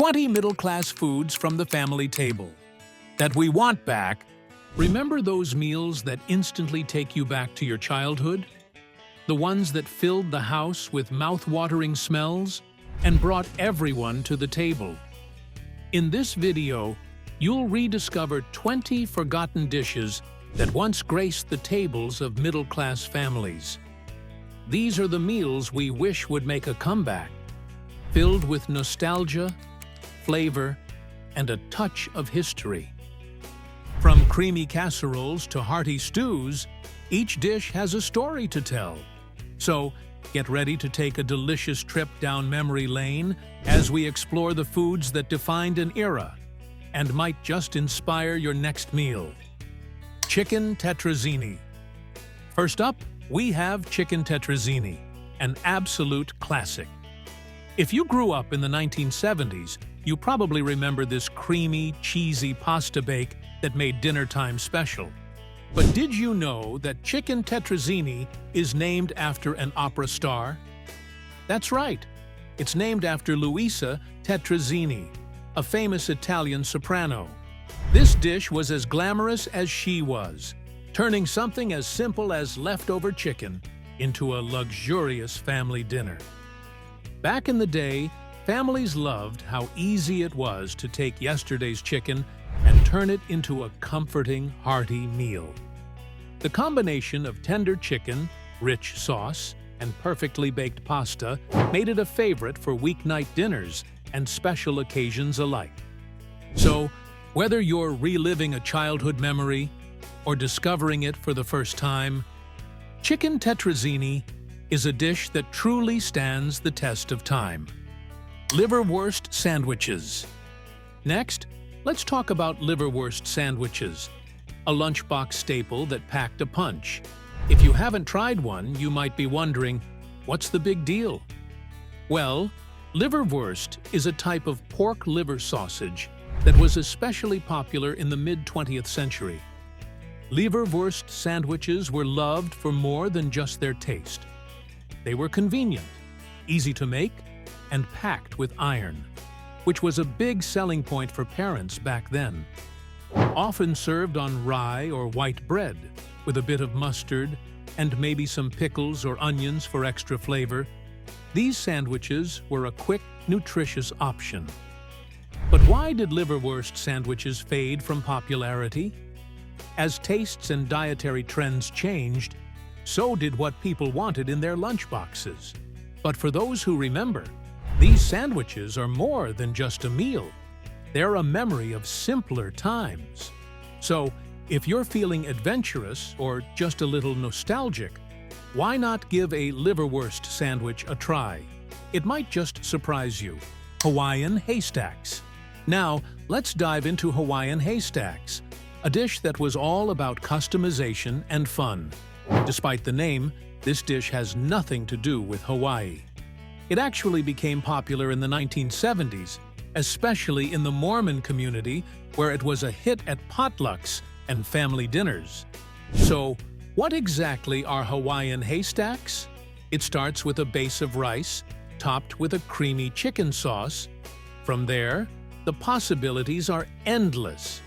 20 middle-class foods from the family table that we want back. Remember those meals that instantly take you back to your childhood? The ones that filled the house with mouth-watering smells and brought everyone to the table. In this video, you'll rediscover 20 forgotten dishes that once graced the tables of middle-class families. These are the meals we wish would make a comeback, filled with nostalgia, flavor, and a touch of history. From creamy casseroles to hearty stews, each dish has a story to tell. So, get ready to take a delicious trip down memory lane as we explore the foods that defined an era and might just inspire your next meal. Chicken tetrazzini. First up, we have chicken tetrazzini, an absolute classic. If you grew up in the 1970s, you probably remember this creamy, cheesy pasta bake that made dinner time special. But did you know that chicken tetrazzini is named after an opera star? That's right. It's named after Luisa Tetrazzini, a famous Italian soprano. This dish was as glamorous as she was, turning something as simple as leftover chicken into a luxurious family dinner. Back in the day, families loved how easy it was to take yesterday's chicken and turn it into a comforting, hearty meal. The combination of tender chicken, rich sauce, and perfectly baked pasta made it a favorite for weeknight dinners and special occasions alike. So, whether you're reliving a childhood memory or discovering it for the first time, chicken tetrazzini is a dish that truly stands the test of time. Liverwurst sandwiches. Next, let's talk about liverwurst sandwiches, a lunchbox staple that packed a punch. If you haven't tried one, you might be wondering, what's the big deal? Well, liverwurst is a type of pork liver sausage that was especially popular in the mid-20th century. Liverwurst sandwiches were loved for more than just their taste. They were convenient, easy to make, and packed with iron, which was a big selling point for parents back then. Often served on rye or white bread, with a bit of mustard and maybe some pickles or onions for extra flavor, these sandwiches were a quick, nutritious option. But why did liverwurst sandwiches fade from popularity? As tastes and dietary trends changed, so did what people wanted in their lunchboxes. But for those who remember, these sandwiches are more than just a meal. They're a memory of simpler times. So, if you're feeling adventurous or just a little nostalgic, why not give a liverwurst sandwich a try? It might just surprise you. Hawaiian haystacks. Now, let's dive into Hawaiian haystacks, a dish that was all about customization and fun. Despite the name, this dish has nothing to do with Hawaii. It actually became popular in the 1970s, especially in the Mormon community, where it was a hit at potlucks and family dinners. So, what exactly are Hawaiian haystacks? It starts with a base of rice, topped with a creamy chicken sauce. From there, the possibilities are endless.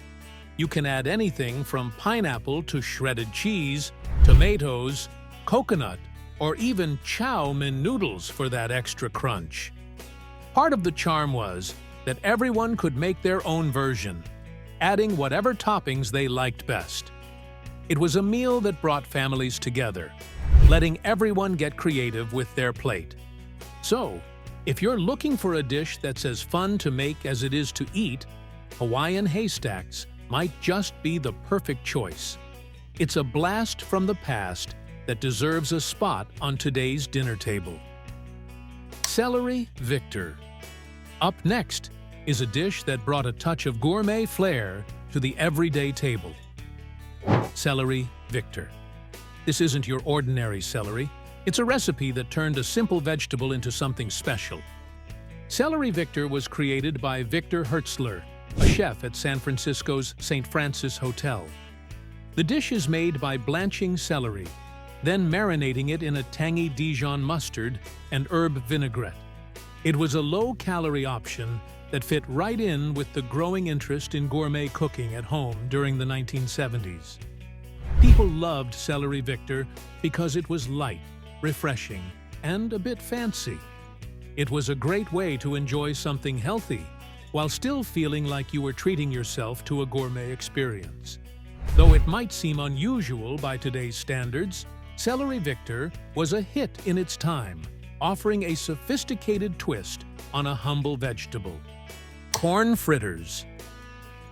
You can add anything from pineapple to shredded cheese, tomatoes, coconut, or even chow mein noodles for that extra crunch. Part of the charm was that everyone could make their own version, adding whatever toppings they liked best. It was a meal that brought families together, letting everyone get creative with their plate. So, if you're looking for a dish that's as fun to make as it is to eat, Hawaiian haystacks might just be the perfect choice. It's a blast from the past that deserves a spot on today's dinner table. Celery Victor. Up next is a dish that brought a touch of gourmet flair to the everyday table. Celery Victor. This isn't your ordinary celery. It's a recipe that turned a simple vegetable into something special. Celery Victor was created by Victor Hertzler, a chef at San Francisco's St. Francis Hotel. The dish is made by blanching celery, then marinating it in a tangy Dijon mustard and herb vinaigrette. It was a low-calorie option that fit right in with the growing interest in gourmet cooking at home during the 1970s. People loved Celery Victor because it was light, refreshing, and a bit fancy. It was a great way to enjoy something healthy while still feeling like you were treating yourself to a gourmet experience. Though it might seem unusual by today's standards, Celery Victor was a hit in its time, offering a sophisticated twist on a humble vegetable. Corn fritters.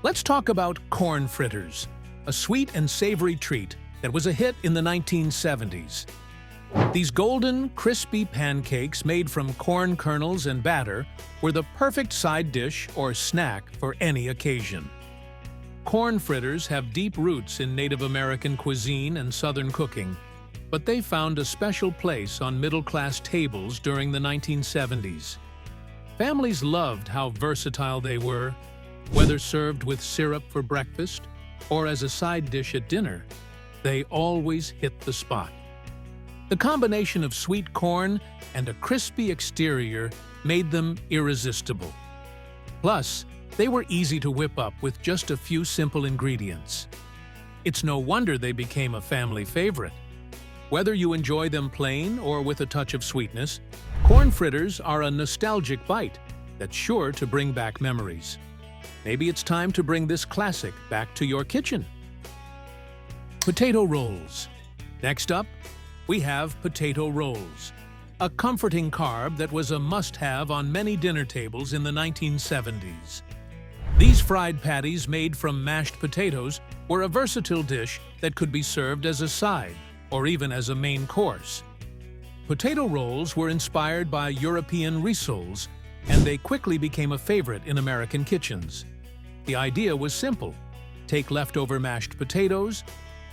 Let's talk about corn fritters, a sweet and savory treat that was a hit in the 1970s. These golden, crispy pancakes made from corn kernels and batter were the perfect side dish or snack for any occasion. Corn fritters have deep roots in Native American cuisine and Southern cooking, but they found a special place on middle-class tables during the 1970s. Families loved how versatile they were, whether served with syrup for breakfast or as a side dish at dinner. They always hit the spot. The combination of sweet corn and a crispy exterior made them irresistible. Plus, they were easy to whip up with just a few simple ingredients. It's no wonder they became a family favorite. Whether you enjoy them plain or with a touch of sweetness, corn fritters are a nostalgic bite that's sure to bring back memories. Maybe it's time to bring this classic back to your kitchen. Potato rolls. Next up, we have potato rolls, a comforting carb that was a must-have on many dinner tables in the 1970s. These fried patties made from mashed potatoes were a versatile dish that could be served as a side or even as a main course. Potato rolls were inspired by European rissoles, and they quickly became a favorite in American kitchens. The idea was simple. Take leftover mashed potatoes,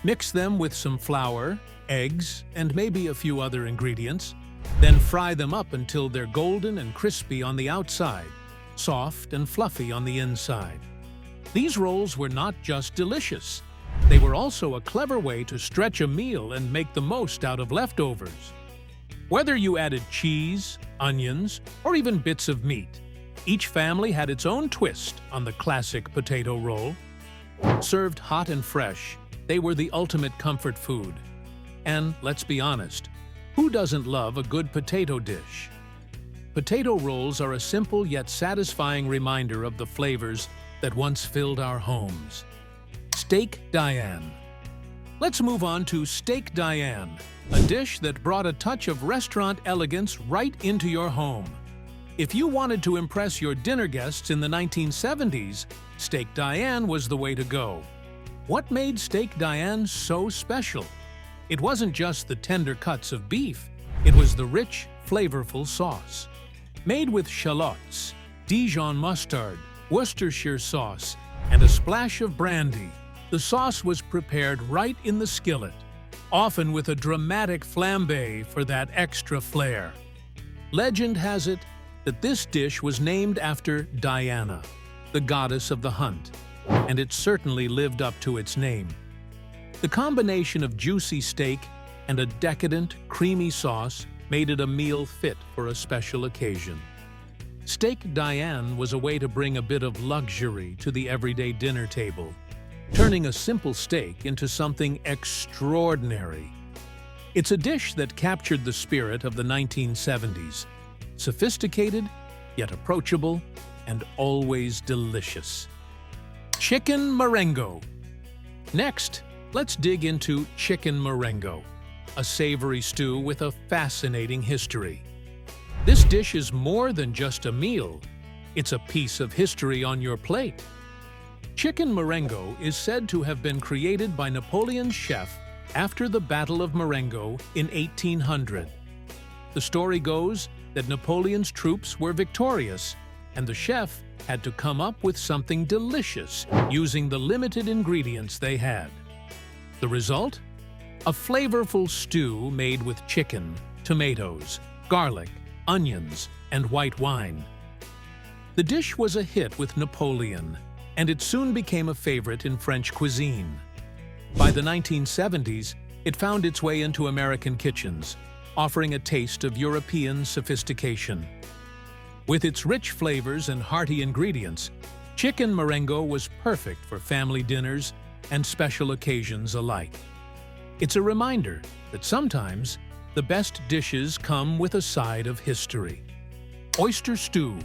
mix them with some flour, eggs, and maybe a few other ingredients, then fry them up until they're golden and crispy on the outside, soft and fluffy on the inside. These rolls were not just delicious, they were also a clever way to stretch a meal and make the most out of leftovers. Whether you added cheese, onions, or even bits of meat, each family had its own twist on the classic potato roll. Served hot and fresh, they were the ultimate comfort food. And let's be honest, who doesn't love a good potato dish? Potato rolls are a simple yet satisfying reminder of the flavors that once filled our homes. Steak Diane. Let's move on to Steak Diane, a dish that brought a touch of restaurant elegance right into your home. If you wanted to impress your dinner guests in the 1970s, Steak Diane was the way to go. What made Steak Diane so special? It wasn't just the tender cuts of beef, it was the rich, flavorful sauce. Made with shallots, Dijon mustard, Worcestershire sauce, and a splash of brandy, the sauce was prepared right in the skillet, often with a dramatic flambe for that extra flair. Legend has it that this dish was named after Diana, the goddess of the hunt, and it certainly lived up to its name. The combination of juicy steak and a decadent, creamy sauce made it a meal fit for a special occasion. Steak Diane was a way to bring a bit of luxury to the everyday dinner table, turning a simple steak into something extraordinary. It's a dish that captured the spirit of the 1970s, sophisticated, yet approachable, and always delicious. Chicken Marengo. Next, let's dig into chicken marengo, a savory stew with a fascinating history. This dish is more than just a meal, it's a piece of history on your plate. Chicken Marengo is said to have been created by Napoleon's chef after the Battle of Marengo in 1800. The story goes that Napoleon's troops were victorious, and the chef had to come up with something delicious using the limited ingredients they had. The result? A flavorful stew made with chicken, tomatoes, garlic, onions, and white wine. The dish was a hit with Napoleon, and it soon became a favorite in French cuisine. By the 1970s, it found its way into American kitchens, offering a taste of European sophistication. With its rich flavors and hearty ingredients, chicken marengo was perfect for family dinners and special occasions alike. It's a reminder that sometimes the best dishes come with a side of history. Oyster stew.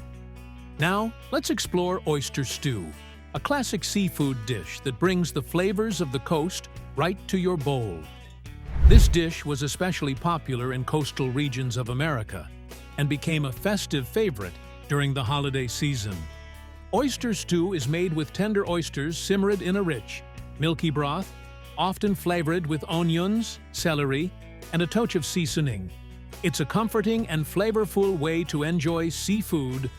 Now, let's explore oyster stew, a classic seafood dish that brings the flavors of the coast right to your bowl. This dish was especially popular in coastal regions of America and became a festive favorite during the holiday season. Oyster stew is made with tender oysters simmered in a rich, milky broth, often flavored with onions, celery, and a touch of seasoning. It's a comforting and flavorful way to enjoy seafood,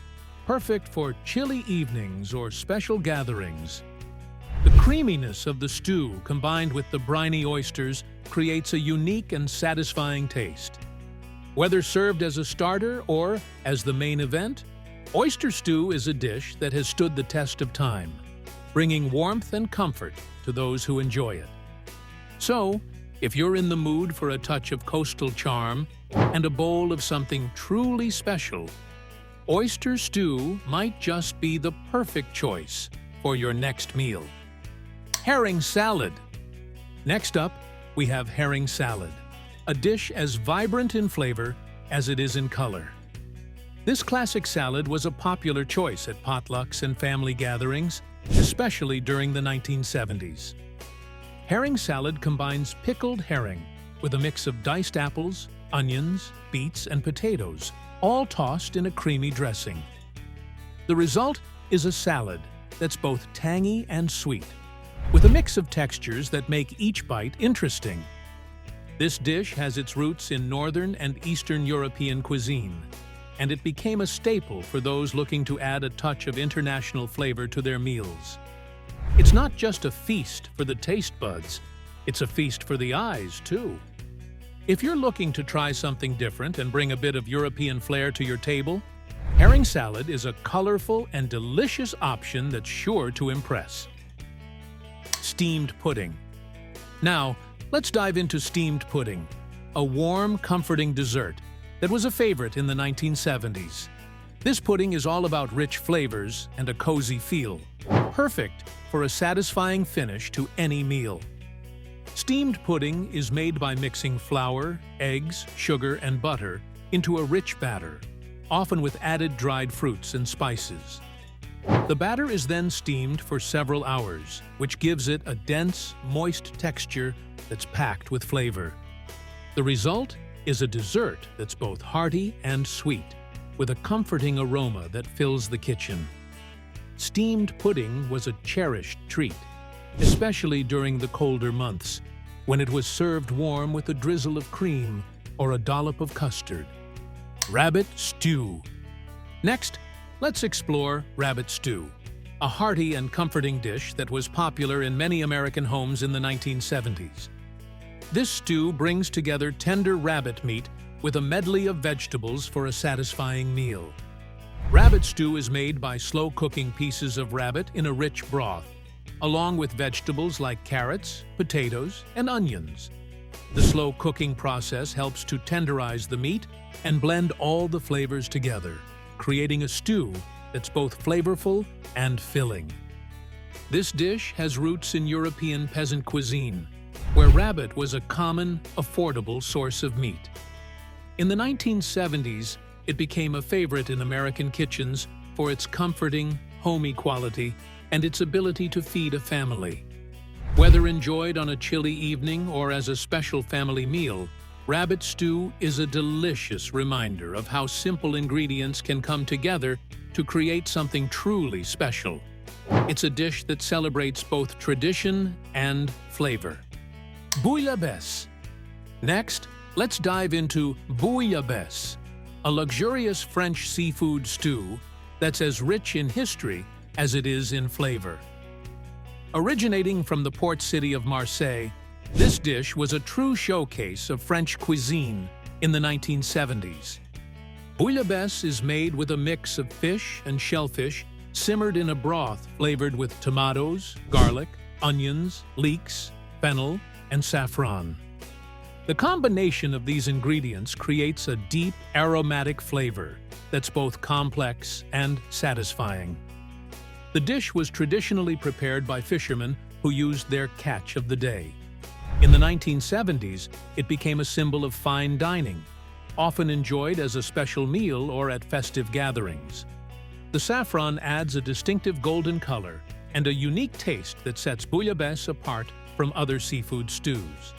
perfect for chilly evenings or special gatherings. The creaminess of the stew combined with the briny oysters creates a unique and satisfying taste. Whether served as a starter or as the main event, oyster stew is a dish that has stood the test of time, bringing warmth and comfort to those who enjoy it. So, if you're in the mood for a touch of coastal charm and a bowl of something truly special, oyster stew might just be the perfect choice for your next meal. Herring salad. Next up, we have herring salad, a dish as vibrant in flavor as it is in color. This classic salad was a popular choice at potlucks and family gatherings, especially during the 1970s. Herring salad combines pickled herring with a mix of diced apples, onions, beets, and potatoes, all tossed in a creamy dressing. The result is a salad that's both tangy and sweet, with a mix of textures that make each bite interesting. This dish has its roots in Northern and Eastern European cuisine, and it became a staple for those looking to add a touch of international flavor to their meals. It's not just a feast for the taste buds, it's a feast for the eyes, too. If you're looking to try something different and bring a bit of European flair to your table, herring salad is a colorful and delicious option that's sure to impress. Steamed pudding. Now, let's dive into steamed pudding, a warm, comforting dessert that was a favorite in the 1970s. This pudding is all about rich flavors and a cozy feel, perfect for a satisfying finish to any meal. Steamed pudding is made by mixing flour, eggs, sugar, and butter into a rich batter, often with added dried fruits and spices. The batter is then steamed for several hours, which gives it a dense, moist texture that's packed with flavor. The result is a dessert that's both hearty and sweet, with a comforting aroma that fills the kitchen. Steamed pudding was a cherished treat, especially during the colder months, when it was served warm with a drizzle of cream or a dollop of custard. Rabbit stew. Next, let's explore rabbit stew, a hearty and comforting dish that was popular in many American homes in the 1970s. This stew brings together tender rabbit meat with a medley of vegetables for a satisfying meal. Rabbit stew is made by slow-cooking pieces of rabbit in a rich broth, along with vegetables like carrots, potatoes, and onions. The slow cooking process helps to tenderize the meat and blend all the flavors together, creating a stew that's both flavorful and filling. This dish has roots in European peasant cuisine, where rabbit was a common, affordable source of meat. In the 1970s, it became a favorite in American kitchens for its comforting, homey quality and its ability to feed a family. Whether enjoyed on a chilly evening or as a special family meal, rabbit stew is a delicious reminder of how simple ingredients can come together to create something truly special. It's a dish that celebrates both tradition and flavor. Bouillabaisse. Next, let's dive into bouillabaisse, a luxurious French seafood stew that's as rich in history as it is in flavor. Originating from the port city of Marseille, this dish was a true showcase of French cuisine in the 1970s. Bouillabaisse is made with a mix of fish and shellfish simmered in a broth flavored with tomatoes, garlic, onions, leeks, fennel, and saffron. The combination of these ingredients creates a deep, aromatic flavor that's both complex and satisfying. The dish was traditionally prepared by fishermen who used their catch of the day. In the 1970s, it became a symbol of fine dining, often enjoyed as a special meal or at festive gatherings. The saffron adds a distinctive golden color and a unique taste that sets bouillabaisse apart from other seafood stews.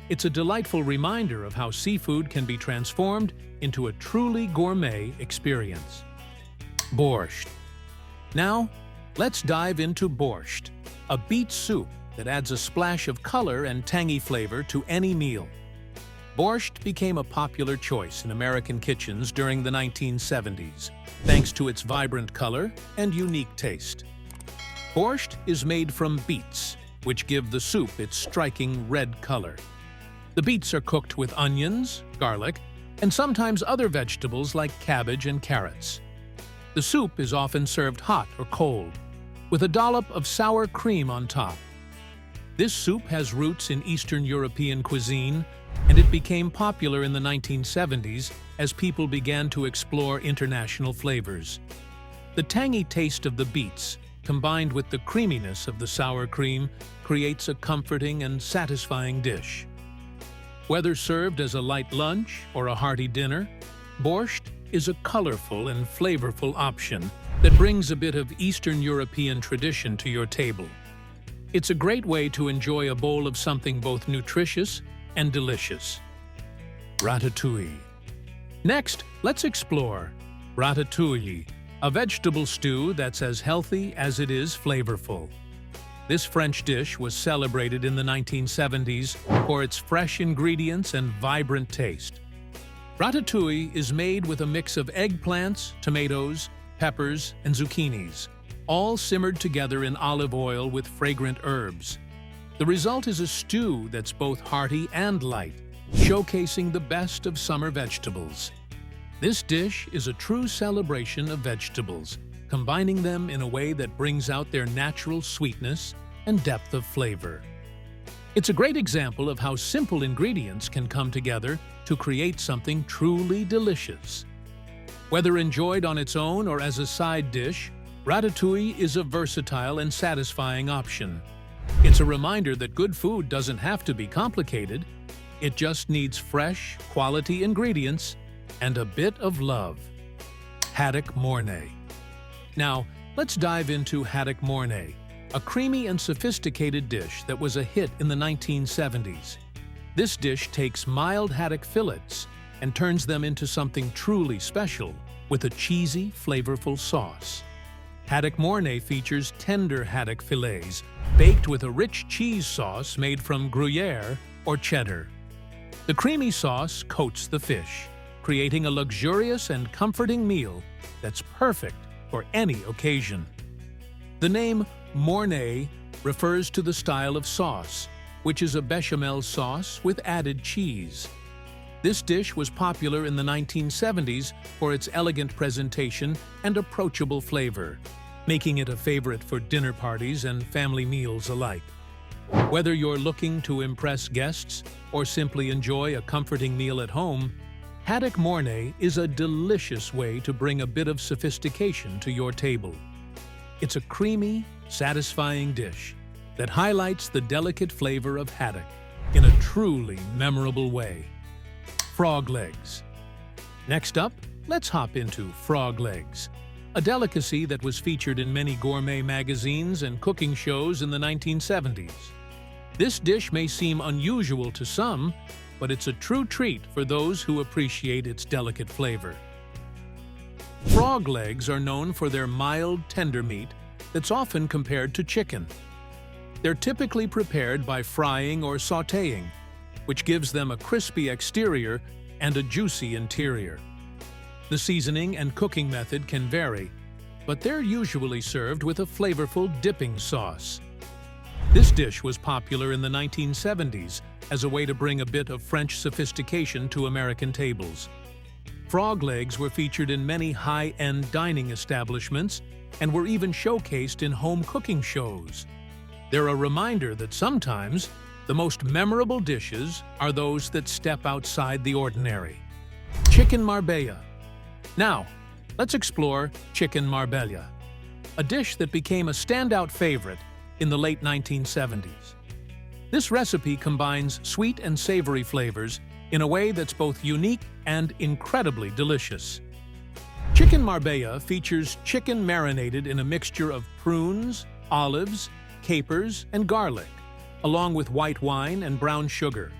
It's a delightful reminder of how seafood can be transformed into a truly gourmet experience. Borscht. Now, let's dive into borscht, a beet soup that adds a splash of color and tangy flavor to any meal. Borscht became a popular choice in American kitchens during the 1970s, thanks to its vibrant color and unique taste. Borscht is made from beets, which give the soup its striking red color. The beets are cooked with onions, garlic, and sometimes other vegetables like cabbage and carrots. The soup is often served hot or cold, with a dollop of sour cream on top. This soup has roots in Eastern European cuisine, and it became popular in the 1970s as people began to explore international flavors. The tangy taste of the beets, combined with the creaminess of the sour cream, creates a comforting and satisfying dish. Whether served as a light lunch or a hearty dinner, borscht is a colorful and flavorful option that brings a bit of Eastern European tradition to your table. It's a great way to enjoy a bowl of something both nutritious and delicious. Ratatouille. Next, let's explore ratatouille, a vegetable stew that's as healthy as it is flavorful. This French dish was celebrated in the 1970s for its fresh ingredients and vibrant taste. Ratatouille is made with a mix of eggplants, tomatoes, peppers, and zucchinis, all simmered together in olive oil with fragrant herbs. The result is a stew that's both hearty and light, showcasing the best of summer vegetables. This dish is a true celebration of vegetables, combining them in a way that brings out their natural sweetness and depth of flavor. It's a great example of how simple ingredients can come together to create something truly delicious. Whether enjoyed on its own or as a side dish, ratatouille is a versatile and satisfying option. It's a reminder that good food doesn't have to be complicated. It just needs fresh, quality ingredients and a bit of love. Haddock Mornay. Now, let's dive into haddock mornay, a creamy and sophisticated dish that was a hit in the 1970s. This dish takes mild haddock fillets and turns them into something truly special with a cheesy, flavorful sauce. Haddock mornay features tender haddock fillets baked with a rich cheese sauce made from Gruyere or cheddar. The creamy sauce coats the fish, creating a luxurious and comforting meal that's perfect for any occasion. The name Mornay refers to the style of sauce, which is a bechamel sauce with added cheese. This dish was popular in the 1970s for its elegant presentation and approachable flavor, making it a favorite for dinner parties and family meals alike. Whether you're looking to impress guests or simply enjoy a comforting meal at home, haddock mornay is a delicious way to bring a bit of sophistication to your table. It's a creamy, satisfying dish that highlights the delicate flavor of haddock in a truly memorable way. Frog legs. Next up, let's hop into frog legs, a delicacy that was featured in many gourmet magazines and cooking shows in the 1970s. This dish may seem unusual to some, but it's a true treat for those who appreciate its delicate flavor. Frog legs are known for their mild, tender meat that's often compared to chicken. They're typically prepared by frying or sautéing, which gives them a crispy exterior and a juicy interior. The seasoning and cooking method can vary, but they're usually served with a flavorful dipping sauce. This dish was popular in the 1970s as a way to bring a bit of French sophistication to American tables. Frog legs were featured in many high-end dining establishments and were even showcased in home cooking shows. They're a reminder that sometimes the most memorable dishes are those that step outside the ordinary. Chicken Marbella. Now, let's explore chicken marbella, a dish that became a standout favorite in the late 1970s. This recipe combines sweet and savory flavors in a way that's both unique and incredibly delicious. Chicken marbella features chicken marinated in a mixture of prunes, olives, capers, and garlic, along with white wine and brown sugar.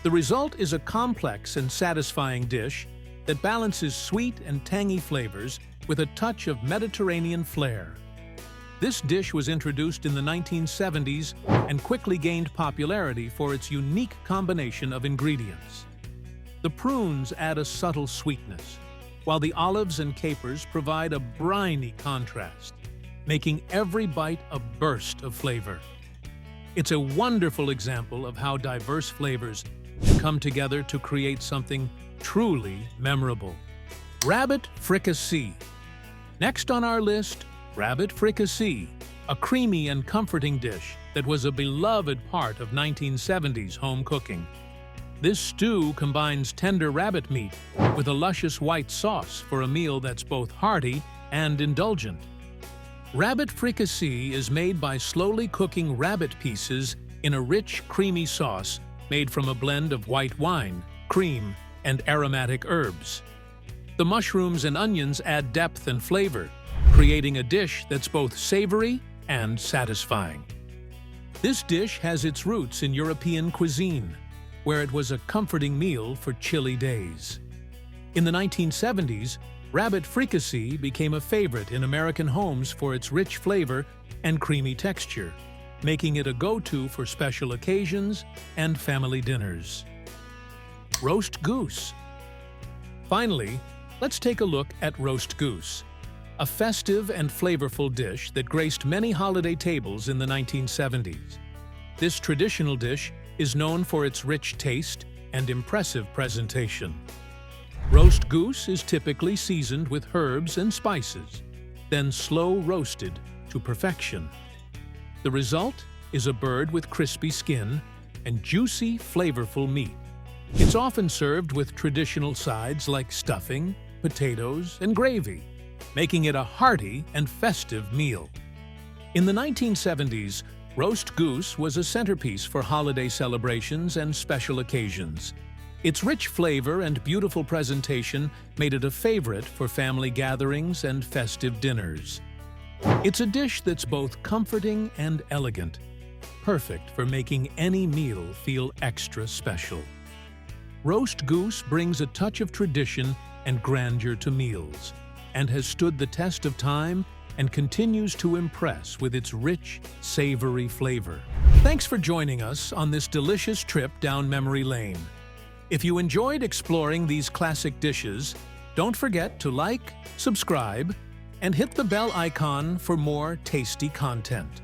The result is a complex and satisfying dish that balances sweet and tangy flavors with a touch of Mediterranean flair. This dish was introduced in the 1970s and quickly gained popularity for its unique combination of ingredients. The prunes add a subtle sweetness, while the olives and capers provide a briny contrast, making every bite a burst of flavor. It's a wonderful example of how diverse flavors come together to create something truly memorable. Rabbit fricassee. Next on our list, rabbit fricassee, a creamy and comforting dish that was a beloved part of 1970s home cooking. This stew combines tender rabbit meat with a luscious white sauce for a meal that's both hearty and indulgent. Rabbit fricassee is made by slowly cooking rabbit pieces in a rich, creamy sauce made from a blend of white wine, cream, and aromatic herbs. The mushrooms and onions add depth and flavor, creating a dish that's both savory and satisfying. This dish has its roots in European cuisine, where it was a comforting meal for chilly days. In the 1970s, rabbit fricassee became a favorite in American homes for its rich flavor and creamy texture, making it a go-to for special occasions and family dinners. Roast goose. Finally, let's take a look at roast goose, a festive and flavorful dish that graced many holiday tables in the 1970s. This traditional dish is known for its rich taste and impressive presentation. Roast goose is typically seasoned with herbs and spices, then slow roasted to perfection. The result is a bird with crispy skin and juicy, flavorful meat. It's often served with traditional sides like stuffing, potatoes, and gravy, making it a hearty and festive meal. In the 1970s, roast goose was a centerpiece for holiday celebrations and special occasions. Its rich flavor and beautiful presentation made it a favorite for family gatherings and festive dinners. It's a dish that's both comforting and elegant, perfect for making any meal feel extra special. Roast goose brings a touch of tradition and grandeur to meals, and has stood the test of time and continues to impress with its rich, savory flavor. Thanks for joining us on this delicious trip down memory lane. If you enjoyed exploring these classic dishes, don't forget to like, subscribe, and hit the bell icon for more tasty content.